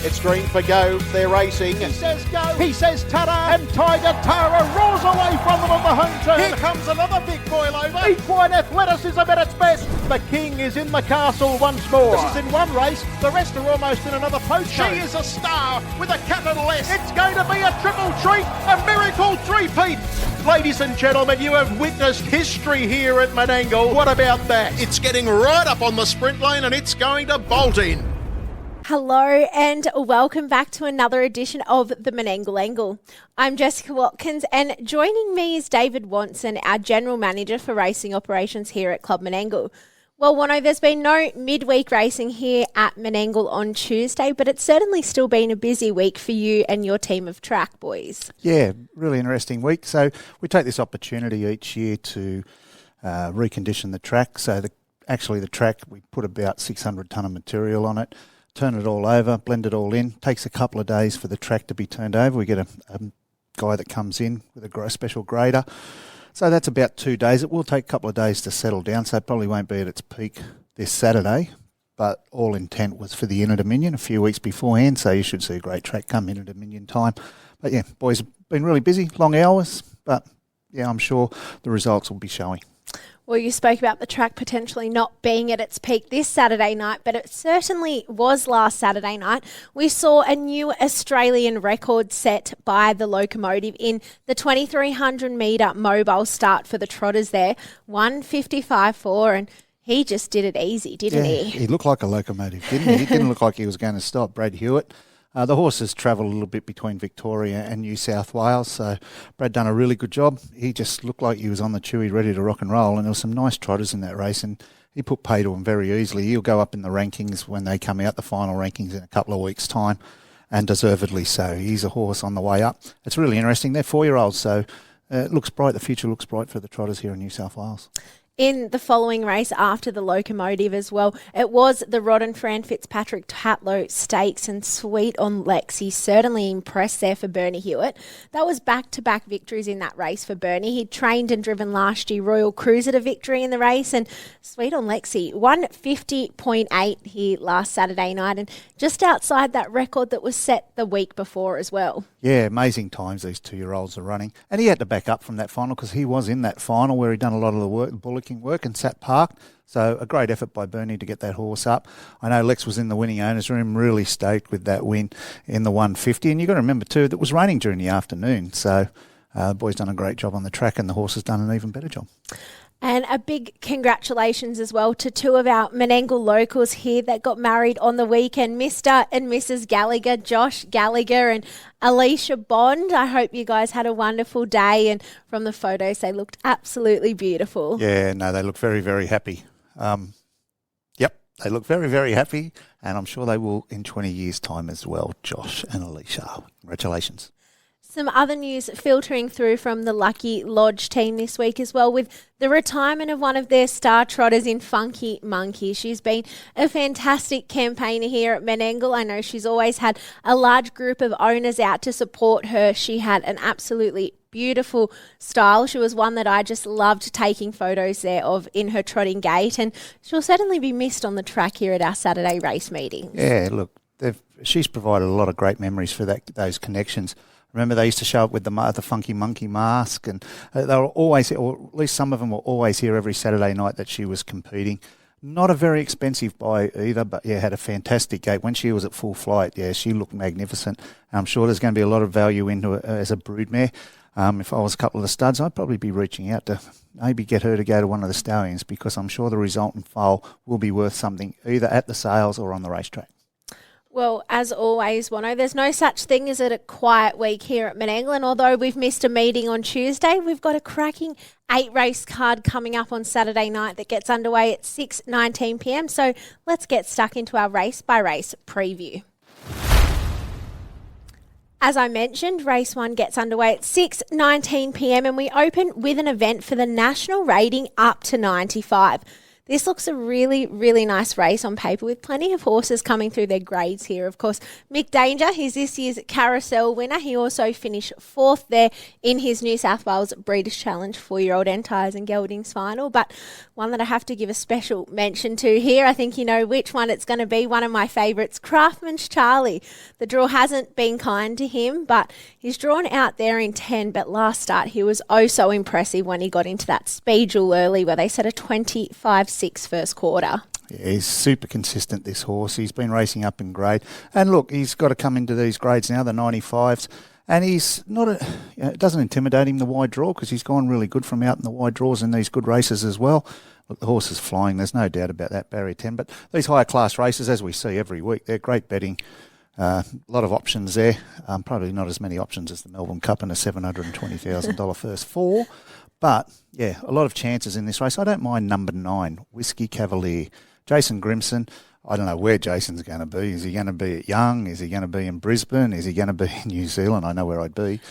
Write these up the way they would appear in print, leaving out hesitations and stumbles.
It's green for go. They're racing. He says go. He says ta-da. And Tiger Tara roars away from them on the home turn. Here comes another big boil over. Equine athleticism at its best. The king is in the castle once more. This is in one race. The rest are almost in another post. She is a star with a capital S. It's going to be a triple treat. A miracle three-peat. Ladies and gentlemen, you have witnessed history here at Menangle. What about that? It's getting right up on the sprint lane and it's going to bolt in. Hello and welcome back to another edition of the Menangle Angle. I'm Jessica Watkins and joining me is David Wonson, our General Manager for Racing Operations here at Club Menangle. Well, Wono, there's been no midweek racing here at Menangle on Tuesday, but it's certainly still been a busy week for you and your team of track boys. Yeah, really interesting week. So we take this opportunity each year to recondition the track. So the track, we put about 600 tonne of material on it, turn it all over, blend it all in. Takes a couple of days for the track to be turned over. We get a guy that comes in with a special grader. So that's about 2 days. It will take a couple of days to settle down, so it probably won't be at its peak this Saturday. But all intent was for the Inter Dominion a few weeks beforehand, so you should see a great track come Inter Dominion time. But yeah, boys have been really busy, long hours, but yeah, I'm sure the results will be showing. Well, you spoke about the track potentially not being at its peak this Saturday night, but it certainly was last Saturday night. We saw a new Australian record set by the locomotive in the 2,300 metre mobile start for the trotters there, 1:55.4, and he just did it easy, didn't he? He looked like a locomotive, didn't he? He didn't look like he was going to stop. Brad Hewitt. The horses travel a little bit between Victoria and New South Wales, so Brad done a really good job. He just looked like he was on the chewy, ready to rock and roll, and there were some nice trotters in that race, and he put pay to them very easily. He'll go up in the rankings when they come out, the final rankings in a couple of weeks' time, and deservedly so. He's a horse on the way up. It's really interesting. They're 4-year-olds, so it looks bright. The future looks bright for the trotters here in New South Wales. In the following race after the locomotive as well, it was the Rod and Fran Fitzpatrick Tatlow Stakes, and Sweet on Lexi certainly impressed there for Bernie Hewitt. That was back-to-back victories in that race for Bernie. He'd trained and driven last year Royal Cruiser to victory in the race, and Sweet on Lexi, 150.8 here last Saturday night, and just outside that record that was set the week before as well. Yeah, amazing times these 2-year-olds are running. And he had to back up from that final because he was in that final where he'd done a lot of the work, bullocking work, and sat parked. So a great effort by Bernie to get that horse up. I know Lex was in the winning owners room, really stoked with that win in the 150. And you've got to remember too, that it was raining during the afternoon. So the boys done a great job on the track and the horse has done an even better job. And a big congratulations as well to two of our Menangle locals here that got married on the weekend, Mr. and Mrs. Gallagher, Josh Gallagher and Alicia Bond. I hope you guys had a wonderful day, and from the photos they looked absolutely beautiful. Yeah, no, they look very, very happy. They look very, very happy, and I'm sure they will in 20 years' time as well, Josh and Alicia. Congratulations. Some other news filtering through from the Lucky Lodge team this week as well, with the retirement of one of their star trotters in Funky Monkey. She's been a fantastic campaigner here at Menangle. I know she's always had a large group of owners out to support her. She had an absolutely beautiful style. She was one that I just loved taking photos there of in her trotting gait, and she'll certainly be missed on the track here at our Saturday race meetings. Yeah, look, she's provided a lot of great memories for those connections. Remember, they used to show up with the Funky Monkey mask, and they were always, or at least some of them were always here every Saturday night that she was competing. Not a very expensive buy either, but yeah, had a fantastic gait. When she was at full flight, yeah, she looked magnificent. And I'm sure there's going to be a lot of value into it as a broodmare. If I was a couple of the studs, I'd probably be reaching out to maybe get her to go to one of the stallions, because I'm sure the resultant foal will be worth something either at the sales or on the racetrack. Well, as always, Wono, there's no such thing as a quiet week here at Menangle, and although we've missed a meeting on Tuesday, we've got a cracking 8-race card coming up on Saturday night that gets underway at 6:19pm. So let's get stuck into our race-by-race preview. As I mentioned, race 1 gets underway at 6:19pm, and we open with an event for the national rating up to 95. This looks a really, really nice race on paper with plenty of horses coming through their grades here. Of course, Mick Danger, he's this year's Carousel winner. He also finished 4th there in his New South Wales Breeders' Challenge 4-year-old Entires and Geldings final. But one that I have to give a special mention to here, I think you know which one it's going to be, one of my favourites, Craftman's Charlie. The draw hasn't been kind to him, but he's drawn out there in 10, but last start he was oh so impressive when he got into that speed duel early where they set a 25-6 first quarter. Yeah, he's super consistent, this horse. He's been racing up in grade. And look, he's got to come into these grades now, the 95s. And he's not it doesn't intimidate him, the wide draw, because he's gone really good from out in the wide draws in these good races as well. Look, the horse is flying. There's no doubt about that, barrier 10. But these higher class races, as we see every week, they're great betting. A lot of options there. Probably not as many options as the Melbourne Cup and a $720,000 first 4. But, yeah, a lot of chances in this race. I don't mind number 9, Whiskey Cavalier. Jason Grimson, I don't know where Jason's going to be. Is he going to be at Young? Is he going to be in Brisbane? Is he going to be in New Zealand? I know where I'd be.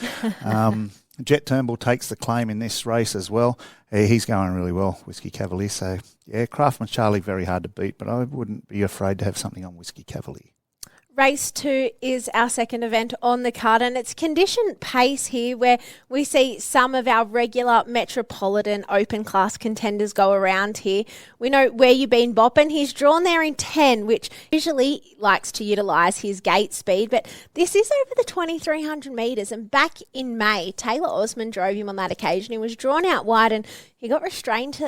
Jet Turnbull takes the claim in this race as well. He's going really well, Whiskey Cavalier. So, yeah, Craftman's Charlie, very hard to beat, but I wouldn't be afraid to have something on Whiskey Cavalier. Race 2 is our second event on the card, and it's conditioned pace here where we see some of our regular Metropolitan Open class contenders go around here. We know Where You Been Boppin', he's drawn there in 10, which usually likes to utilise his gate speed, but this is over the 2,300 metres, and back in May, Taylor Osmond drove him on that occasion. He was drawn out wide and he got restrained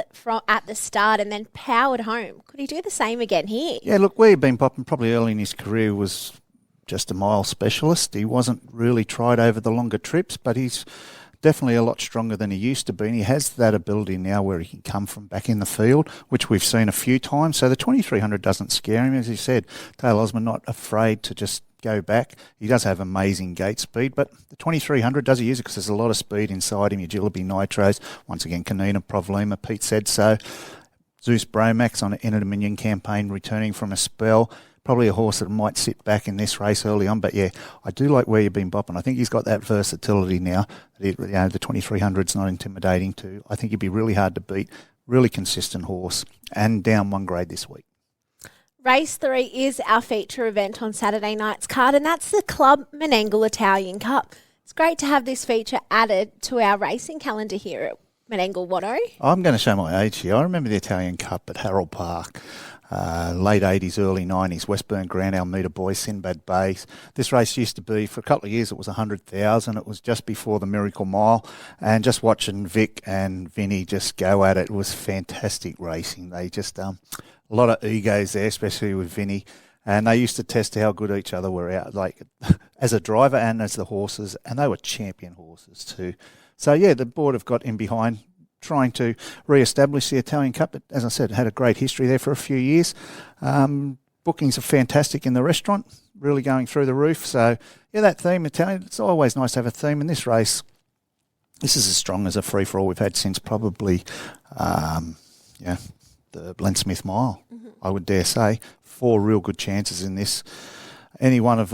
at the start and then powered home. Could he do the same again here? Yeah, look, Where You Been Boppin' probably early in his career was just a mile specialist. He wasn't really tried over the longer trips, but he's definitely a lot stronger than he used to be. And he has that ability now where he can come from back in the field, which we've seen a few times. So the 2,300 doesn't scare him. As you said, Taylor Osmond not afraid to just go back. He does have amazing gate speed, but the 2,300 does he use it because there's a lot of speed inside him. Your Agility Nitros, once again, Canina Provlima, Pete said so. Zeus Bromax on an Inter Dominion campaign returning from a spell. Probably a horse that might sit back in this race early on, but yeah, I do like Where You've Been Bopping. I think he's got that versatility now. The 2,300's not intimidating too. I think he'd be really hard to beat. Really consistent horse, and down 1 grade this week. Race 3 is our feature event on Saturday night's card, and that's the Club Menangle Italian Cup. It's great to have this feature added to our racing calendar here at Menangle, Wono. I'm going to show my age here. I remember the Italian Cup at Harold Park. Late 80s, early 90s, Westburn Grand Almeida Boys, Sinbad Bay. This race used to be, for a couple of years, it was 100,000. It was just before the Miracle Mile. And just watching Vic and Vinny just go at it was fantastic racing. They just, a lot of egos there, especially with Vinny. And they used to test how good each other were out, like as a driver and as the horses. And they were champion horses too. So, yeah, the board have got in behind trying to re-establish the Italian Cup. But as I said, it had a great history there for a few years. Bookings are fantastic in the restaurant, really going through the roof. So, yeah, that theme, Italian, it's always nice to have a theme. In this race, this is as strong as a free-for-all we've had since probably, the Glen Smith Mile, I would dare say. 4 real good chances in this. Any one of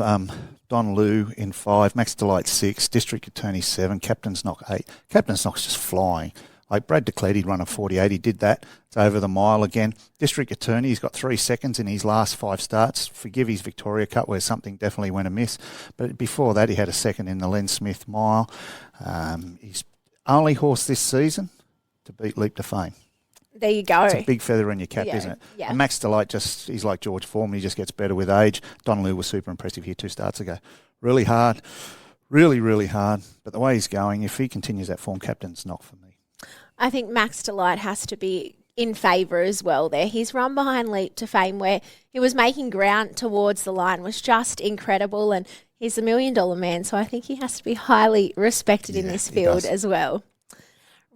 Don Liu in 5, Max Delight 6, District Attorney 7, Captain's Knock 8. Captain's Knock's just flying. Like Brad declared he'd run a 48. He did that. It's over the mile again. District Attorney, he's got 3 seconds in his last 5 starts. Forgive his Victoria Cup where something definitely went amiss. But before that, he had a second in the Len Smith Mile. He's only horse this season to beat Leap to Fame. There you go. It's a big feather in your cap, isn't it? Yeah. And Max Delight, he's like George Foreman. He just gets better with age. Don Liu was super impressive here 2 starts ago. Really hard. Really, really hard. But the way he's going, if he continues that form, Captain's Knock for me. I think Max Delight has to be in favour as well there. His run behind Leap to Fame where he was making ground towards the line was just incredible, and he's $1 million man, so I think he has to be highly respected in this field as well.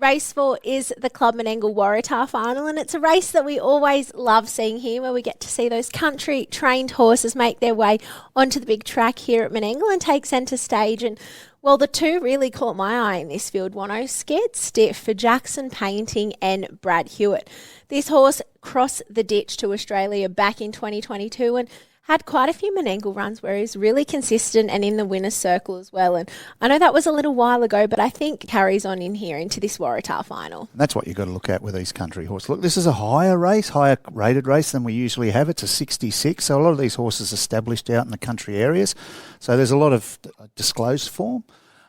Race 4 is the Club Menangle Waratah final, and it's a race that we always love seeing here where we get to see those country trained horses make their way onto the big track here at Menangle and take centre stage. And well, the 2 really caught my eye in this field, Wono. Scared Stiff for Jackson Painting and Brad Hewitt. This horse crossed the ditch to Australia back in 2022 and had quite a few Menangle runs where he's really consistent and in the winner's circle as well. And I know that was a little while ago, but I think carries on in here into this Waratah final. And that's what you've got to look at with these country horses. Look, this is a higher rated race than we usually have. It's a 66, so a lot of these horses established out in the country areas. So there's a lot of disclosed form.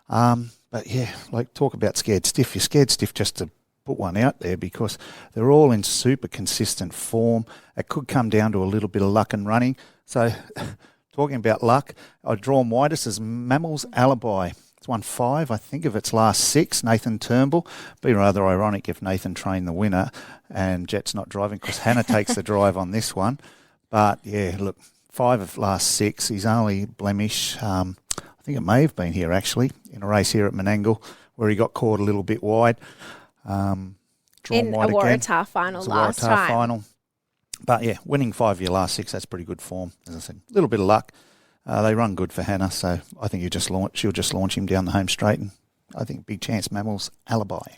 But yeah, like talk about scared stiff. You're scared stiff just to put one out there because they're all in super consistent form. It could come down to a little bit of luck and running. So talking about luck, I've drawn widest as Mammal's Alibi. It's won 5, I think, of its last 6. Nathan Turnbull. Be rather ironic if Nathan trained the winner and Jet's not driving because Hannah takes the drive on this one. But yeah, look, 5 of last 6. His only blemish, I think it may have been here actually, in a race here at Menangle where he got caught a little bit wide. Drawn in wide a Waratah final last time. Final. But yeah, winning 5 of your last 6, that's pretty good form. As I said, a little bit of luck. They run good for Hannah, so I think she'll just launch him down the home straight, and I think big chance Mammal's Alibi.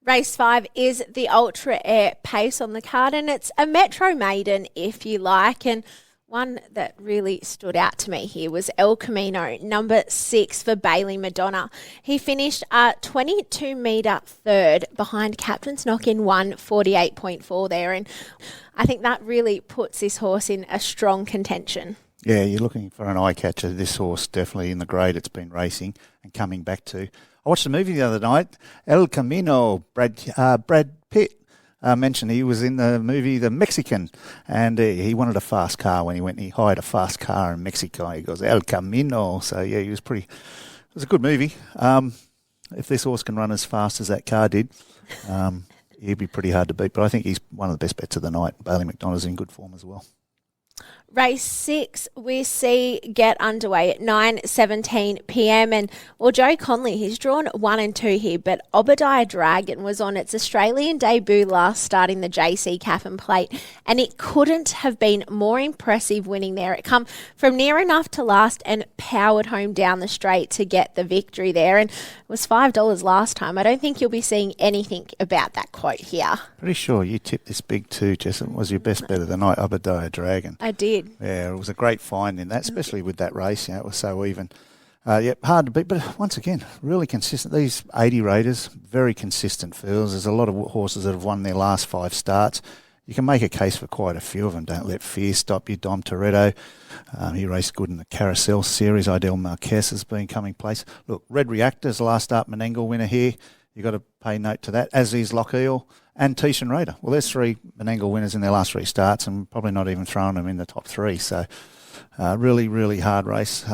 Race 5 is the Ultra Air Pace on the card, and it's a Metro maiden, if you like, and one that really stood out to me here was El Camino, number 6 for Bailey Madonna. He finished 22-metre third behind Captain's Knock in 148.4 there, and I think that really puts this horse in a strong contention. Yeah, you're looking for an eye catcher. This horse definitely in the grade it's been racing and coming back to. I watched a movie the other night, El Camino. Brad Pitt mentioned he was in the movie The Mexican, and he wanted a fast car when he went. He hired a fast car in Mexico. He goes El Camino. So yeah, he was pretty. It was a good movie. If this horse can run as fast as that car did, he'd be pretty hard to beat. But I think he's one of the best bets of the night. Bailey McDonough's in good form as well. Race 6 we see get underway at 9:17 p.m. and Joe Conley, he's drawn 1 and 2 here, but Obadiah Dragon was on its Australian debut last starting the JC Cap and Plate, and it couldn't have been more impressive winning there. It come from near enough to last and powered home down the straight to get the victory there, and it was $5 last time. I don't think you'll be seeing anything about that quote here. Pretty sure you tipped this big too, Jess. It was your best bet of the night, Obadiah Dragon. I did. Yeah, it was a great find in that, especially with that race. It was so even. Hard to beat, but once again, really consistent. These 80 raters, very consistent fields. There's a lot of horses that have won their last 5 starts. You can make a case for quite a few of them. Don't let fear stop you. Dom Toretto, he raced good in the Carousel Series. Ideal Marquez has been coming place. Look, Red Reactor's last start Menangle winner here. You've got to pay note to that, as is Lochiel and Tishan Raider. Well, there's 3 Menangle winners in their last 3 starts and probably not even throwing them in the top 3. So really, really hard race.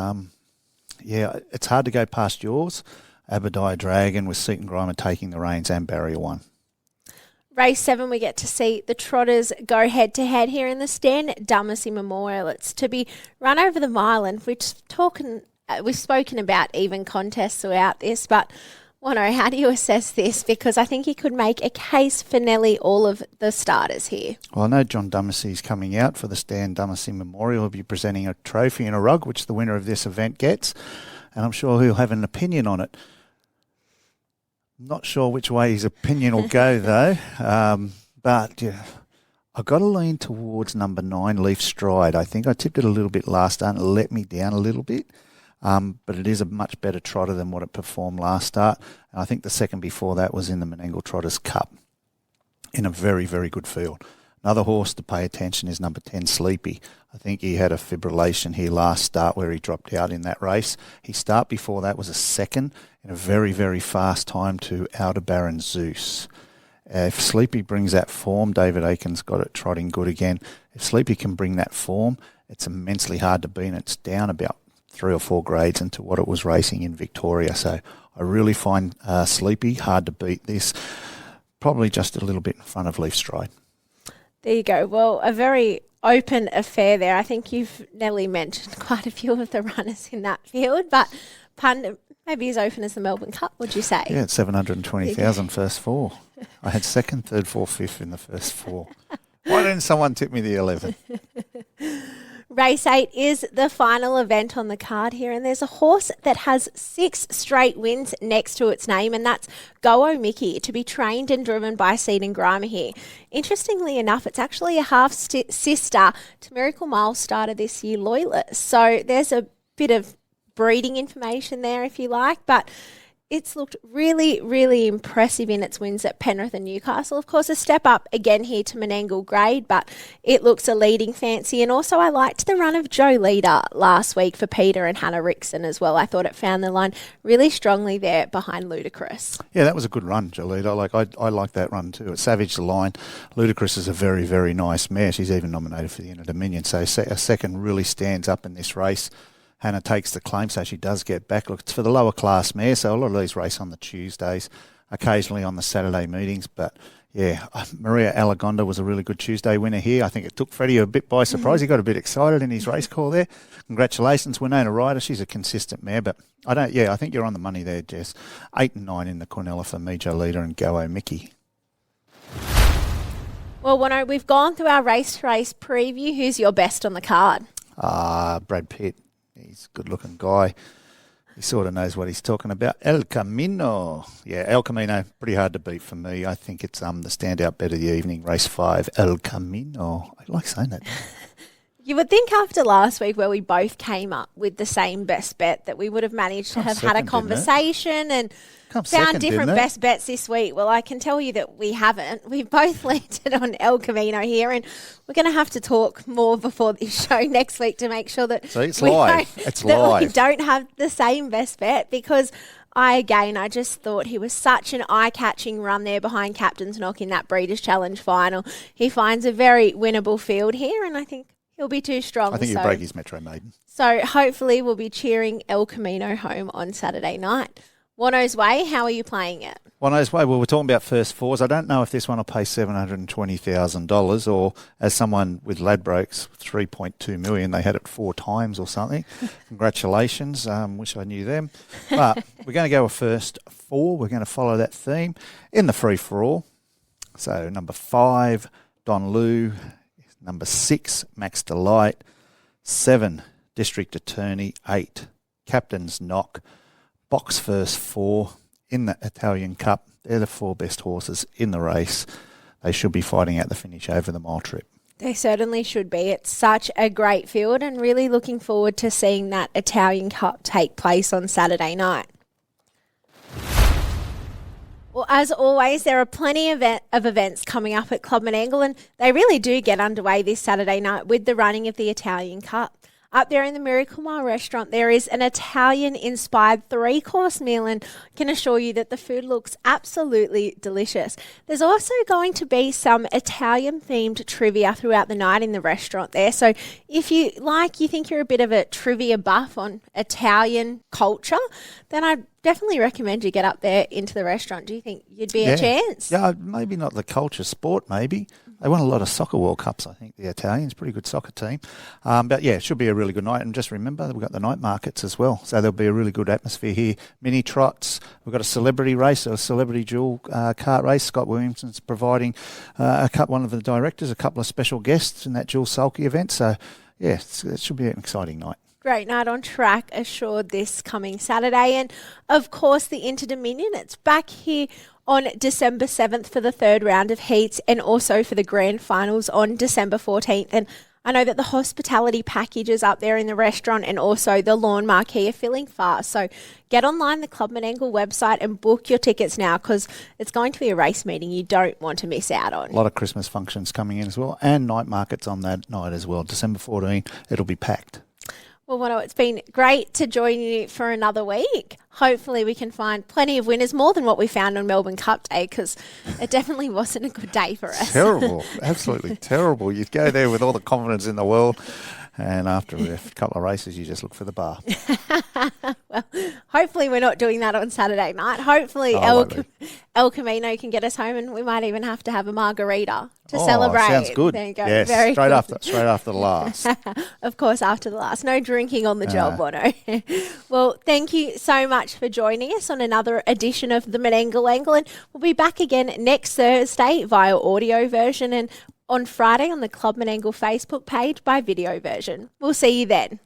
It's hard to go past yours. Obadiah Dragon with Seaton Grimer taking the reins and Barrier 1. Race 7, we get to see the Trotters go head-to-head here in the Stan Dumacy Memorial. It's to be run over the mile, and we've spoken about even contests throughout this, but Wono, how do you assess this? Because I think he could make a case for nearly all of the starters here. Well, I know John Dumacy's coming out for the Stan Dumacy Memorial. He'll be presenting a trophy and a rug, which the winner of this event gets, and I'm sure he'll have an opinion on it. Not sure which way his opinion will go, though. But yeah, I've got to lean towards number 9, Leaf Stride. I think I tipped it a little bit last start and it let me down a little bit. But it is a much better trotter than what it performed last start. And I think the second before that was in the Menangle Trotters Cup in a very, very good field. Another horse to pay attention is number 10, Sleepy. I think he had a fibrillation here last start where he dropped out in that race. His start before that was a second in a very, very fast time to Aldebaran Zeus. If Sleepy brings that form, David Aiken's got it trotting good again. If Sleepy can bring that form, it's immensely hard to beat. It's down about 3 or 4 grades into what it was racing in Victoria. So I really find Sleepy hard to beat this. Probably just a little bit in front of Leaf Stride. There you go. Well, a very open affair there. I think you've nearly mentioned quite a few of the runners in that field, but maybe as open as the Melbourne Cup, would you say? Yeah, it's 720,000 first 4. I had second, third, fourth, fifth in the first 4. Why didn't someone tip me the 11? Race 8 is the final event on the card here, and there's a horse that has 6 straight wins next to its name, and that's Go Mickey, to be trained and driven by Seed and Grimer here. Interestingly enough, it's actually a half-sister to Miracle Mile starter this year, Loyalist. So there's a bit of breeding information there, if you like, but it's looked really, really impressive in its wins at Penrith and Newcastle. Of course, a step up again here to Menangle grade, but it looks a leading fancy. And also I liked the run of Joe Leader last week for Peter and Hannah Rickson as well. I thought it found the line really strongly there behind Ludacris. Yeah, that was a good run, Joe Leader. I like that run too. It savaged the line. Ludacris is a very, very nice mare. She's even nominated for the Inter Dominion. So a second really stands up in this race. Hannah takes the claim, so she does get back. Look, it's for the lower class mare, so a lot of these race on the Tuesdays, occasionally on the Saturday meetings. But, yeah, Maria Alagonda was a really good Tuesday winner here. I think it took Freddie a bit by surprise. He got a bit excited in his race call there. Congratulations, Winona Ryder. She's a consistent mare, but I think you're on the money there, Jess. 8 and 9 in the Cornella for Mijo Leader and Go Mickey. Well, Wono, we've gone through our race-to-race preview. Who's your best on the card? Brad Pitt. He's a good-looking guy. He sort of knows what he's talking about. El Camino. Yeah, El Camino, pretty hard to beat for me. I think it's the standout bet of the evening, race 5, El Camino. I like saying that. You would think after last week where we both came up with the same best bet that we would have managed to have had a conversation and found different best bets this week. Well, I can tell you that we haven't. We've both landed on El Camino here, and we're going to have to talk more before this show next week to make sure that we don't have the same best bet, because I just thought he was such an eye-catching run there behind Captain's Knock in that Breeders' Challenge final. He finds a very winnable field here, and I think he'll be too strong. I think he'll break his Metro Maiden. So hopefully we'll be cheering El Camino home on Saturday night. Wono's Way, how are you playing it? Wono's Way, well, we're talking about first fours. I don't know if this one will pay $720,000 or, as someone with Ladbrokes, $3.2 million, they had it 4 times or something. Congratulations. Wish I knew them. But we're going to go with first 4. We're going to follow that theme in the free-for-all. So number 5, Don Lu. Number 6, Max Delight. 7, District Attorney. 8, Captain's Knock. Box first 4 in the Italian Cup. They're the 4 best horses in the race. They should be fighting at the finish over the mile trip. They certainly should be. It's such a great field, and really looking forward to seeing that Italian Cup take place on Saturday night. Well, as always, there are plenty of events coming up at Club Menangle, and they really do get underway this Saturday night with the running of the Italian Cup. Up there in the Miracle Mile restaurant, there is an Italian-inspired 3-course meal, and I can assure you that the food looks absolutely delicious. There's also going to be some Italian-themed trivia throughout the night in the restaurant there. So if you think you're a bit of a trivia buff on Italian culture, then I'd definitely recommend you get up there into the restaurant. Do you think you'd be a chance? Yeah, maybe not the culture sport, maybe. They won a lot of soccer World Cups, I think, the Italians. Pretty good soccer team. But, yeah, it should be a really good night. And just remember, we've got the night markets as well. So there'll be a really good atmosphere here. Mini trots. We've got a celebrity race, a celebrity dual kart race. Scott Williamson's providing one of the directors, a couple of special guests in that dual sulky event. So, yeah, it should be an exciting night. Great night on track assured this coming Saturday. And, of course, the Inter Dominion. It's back here on December 7th for the 3rd round of heats, and also for the grand finals on December 14th. And I know that the hospitality packages up there in the restaurant and also the lawn marquee are filling fast. So get online, the Club Menangle website, and book your tickets now, because it's going to be a race meeting you don't want to miss out on. A lot of Christmas functions coming in as well, and night markets on that night as well. December 14, it'll be packed. Well, Wono, it's been great to join you for another week. Hopefully we can find plenty of winners, more than what we found on Melbourne Cup Day, because it definitely wasn't a good day for us. Terrible, absolutely terrible. You'd go there with all the confidence in the world, and after a couple of races, you just look for the bar. Well, hopefully we're not doing that on Saturday night. Hopefully El Camino can get us home, and we might even have to have a margarita to celebrate. Sounds good. There you go. Yes, Very straight good. after the last. Of course, after the last. No drinking on the job, Wono. Well, thank you so much for joining us on another edition of the Menangle Angle, and we'll be back again next Thursday via audio version, and on Friday on the Club Menangle Facebook page by video version. We'll see you then.